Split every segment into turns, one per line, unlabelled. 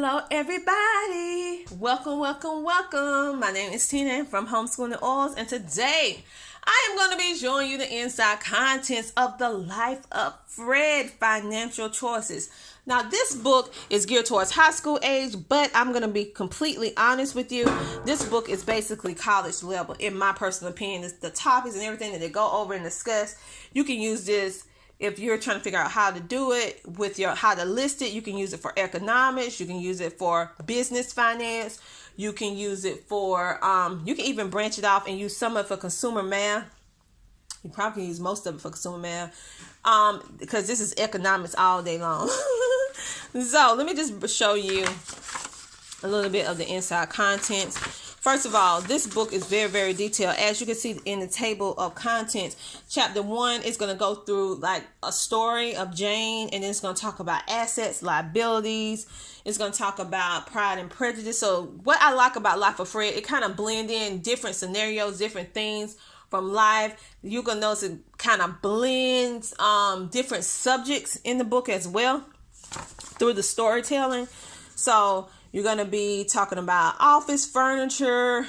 Hello everybody, welcome. My name is Tina from Homeschooling Oils, and today I am going to be showing you the inside contents of The Life of Fred, Financial Choices. Now this book is geared towards high school age, but I'm going to be completely honest with you. This book is basically college level in my personal opinion. It's the topics and everything that they go over and discuss. You can use this if you're trying to figure out how to do it with how to list it. You can use it for economics. You can use it for business finance. You can use it for, you can even branch it off and use some of it for consumer math. You probably can use most of it for consumer math, because this is economics all day long. So let me just show you a little bit of the inside contents. First of all, this book is very, very detailed. As you can see in the table of contents, chapter 1 is going to go through like a story of Jane, and then it's going to talk about assets, liabilities. It's going to talk about Pride and Prejudice. So what I like about Life of Fred, it kind of blends in different scenarios, different things from life. You're going to notice it kind of blends different subjects in the book as well through the storytelling. So you're going to be talking about office furniture,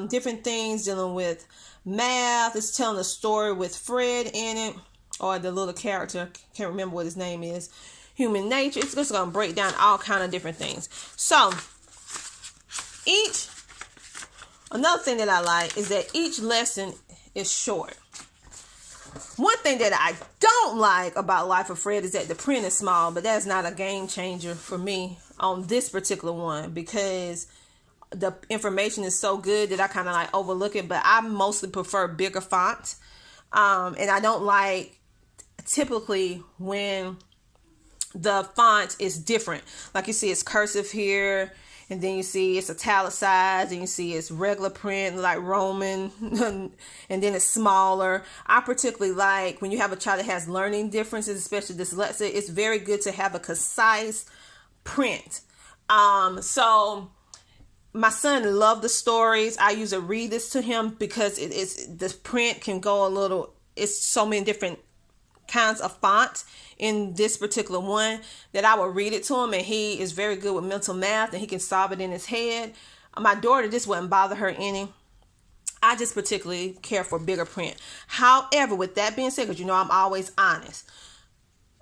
different things dealing with math. It's telling a story with Fred in it, or the little character. Can't remember what his name is. Human nature. It's just going to break down all kind of different things. So another thing that I like is that each lesson is short. One thing that I don't like about Life of Fred is that the print is small, but that's not a game changer for me on this particular one, because the information is so good that I kind of like overlook it. But I mostly prefer bigger font, and I don't like typically when the font is different. Like you see it's cursive here, and then you see it's italicized, and you see it's regular print like Roman, and then it's smaller. I particularly like when you have a child that has learning differences, especially dyslexia. It's very good to have a concise print. So my son loved the stories. I usually read this to him because the print can go a little, it's so many different kinds of font in this particular one that I will read it to him, and he is very good with mental math and he can solve it in his head. My daughter, this wouldn't bother her any. I just particularly care for bigger print. However, with that being said, because you know I'm always honest,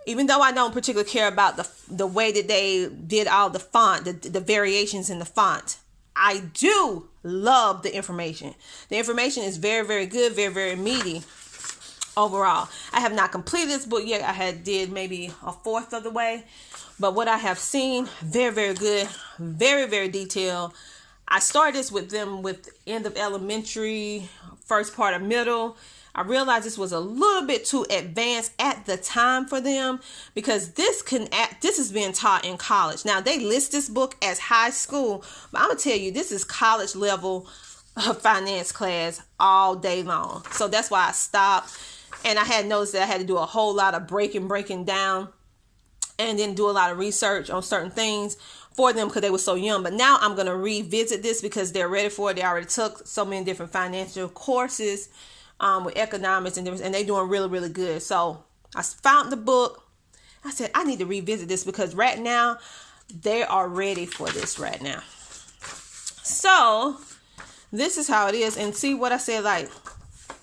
even though I don't particularly care about the way that they did all the font, the variations in the font, I do love the information. The information is very, very good, very, very meaty overall. I have not completed this book yet. I did maybe a fourth of the way, but what I have seen, very, very good, very, very detailed. I started this with them with end of elementary, first part of middle. I realized this was a little bit too advanced at the time for them, because this is being taught in college. Now they list this book as high school, but I'm gonna tell you, this is college level finance class all day long. So that's why I stopped. And I had noticed that I had to do a whole lot of breaking down, and then do a lot of research on certain things for them because they were so young. But now I'm going to revisit this because they're ready for it. They already took so many different financial courses with economics and they're doing really, really good. So I found the book. I said, I need to revisit this because right now they are ready for this right now. So this is how it is. And see what I said, like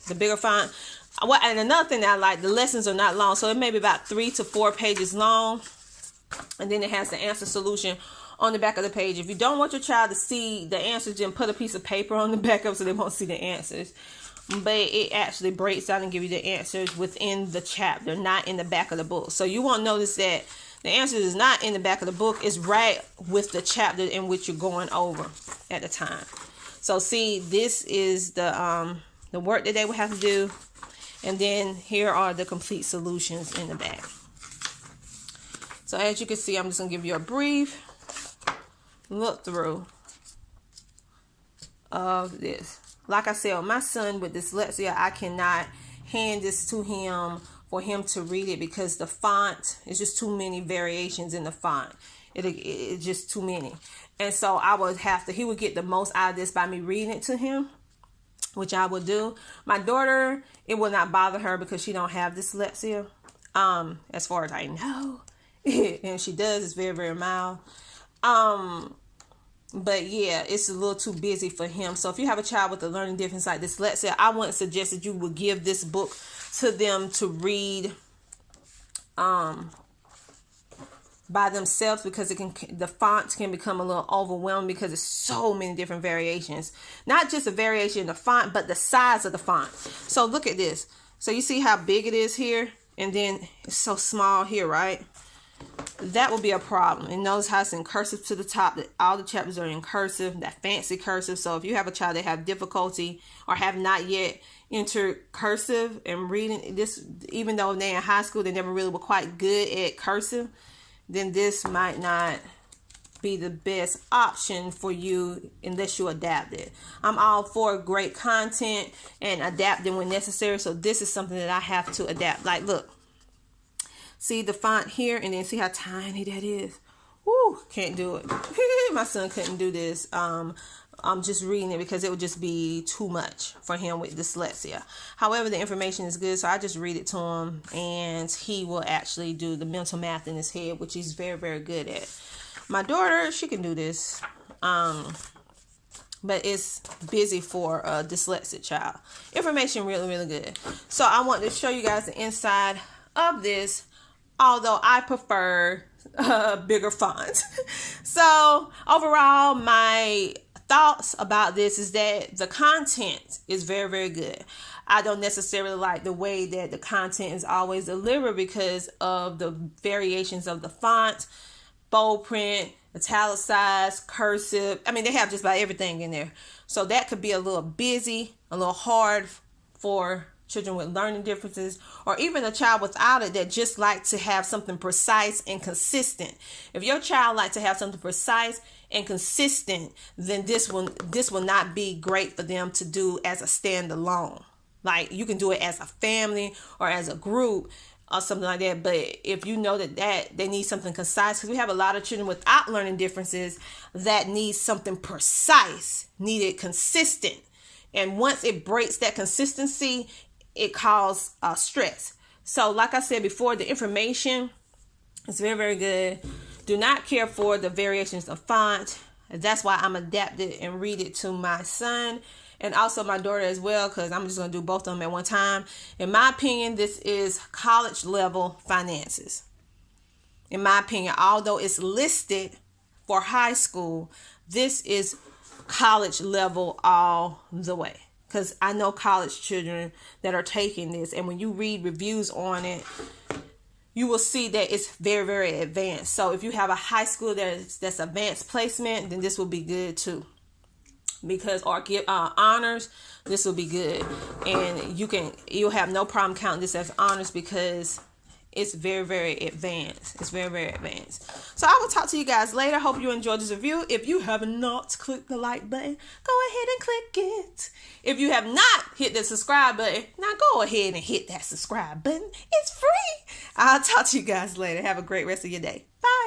the bigger font. And another thing that I like, the lessons are not long. So it may be about 3 to 4 pages long. And then it has the answer solution on the back of the page. If you don't want your child to see the answers, then put a piece of paper on the back of it so they won't see the answers. But it actually breaks down and gives you the answers within the chapter, not in the back of the book. So you won't notice that the answer is not in the back of the book. It's right with the chapter in which you're going over at the time. So see, this is the work that they would have to do. And then here are the complete solutions in the back. So as you can see, I'm just going to give you a brief look through of this. Like I said, my son with dyslexia, I cannot hand this to him for him to read it because the font is just too many variations in the font. It's just too many. And so I would have to, he would get the most out of this by me reading it to him, which I will do. My daughter, it will not bother her because she don't have dyslexia, as far as I know. And she does, it's very, very mild. But yeah, it's a little too busy for him. So if you have a child with a learning difference like dyslexia, I wouldn't suggest that you would give this book to them to read by themselves, because the fonts can become a little overwhelming because there's so many different variations. Not just a variation in the font, but the size of the font. So look at this. So you see how big it is here, and then it's so small here, right? That will be a problem. And notice how it's in cursive to the top, that all the chapters are in cursive, that fancy cursive. So if you have a child that have difficulty or have not yet entered cursive and reading this, even though they're in high school, they never really were quite good at cursive, then this might not be the best option for you unless you adapt it. I'm all for great content and adapting when necessary. So this is something that I have to adapt. Like, look. See the font here, and then see how tiny that is. Woo, can't do it. My son couldn't do this. I'm just reading it because it would just be too much for him with dyslexia. However, the information is good, so I just read it to him, and he will actually do the mental math in his head, which he's very, very good at. My daughter, she can do this, but it's busy for a dyslexic child. Information really, really good. So I want to show you guys the inside of this, although I prefer bigger fonts. So overall, my thoughts about this is that the content is very, very good. I don't necessarily like the way that the content is always delivered because of the variations of the font, bold print, italicized, cursive. I mean, they have just about everything in there. So that could be a little busy, a little hard for children with learning differences, or even a child without it that just like to have something precise and consistent. If your child likes to have something precise and consistent, then this will not be great for them to do as a standalone. Like, you can do it as a family or as a group or something like that. But if you know that they need something concise, because we have a lot of children without learning differences that need something precise, need it consistent. And once it breaks that consistency, it causes stress. So like I said before, the information is very, very good. Do not care for the variations of font. That's why I'm adapted and read it to my son and also my daughter as well, because I'm just going to do both of them at one time. In my opinion, this is college level finances. In my opinion, although it's listed for high school, this is college level all the way. Because I know college children that are taking this, and when you read reviews on it, you will see that it's very, very advanced. So if you have a high school that's advanced placement, then this will be good too. Because, or give honors, this will be good, and you'll have no problem counting this as honors because it's very, very advanced. It's very, very advanced. So I will talk to you guys later. Hope you enjoyed this review. If you have not clicked the like button, go ahead and click it. If you have not hit the subscribe button, now go ahead and hit that subscribe button. It's free. I'll talk to you guys later. Have a great rest of your day. Bye.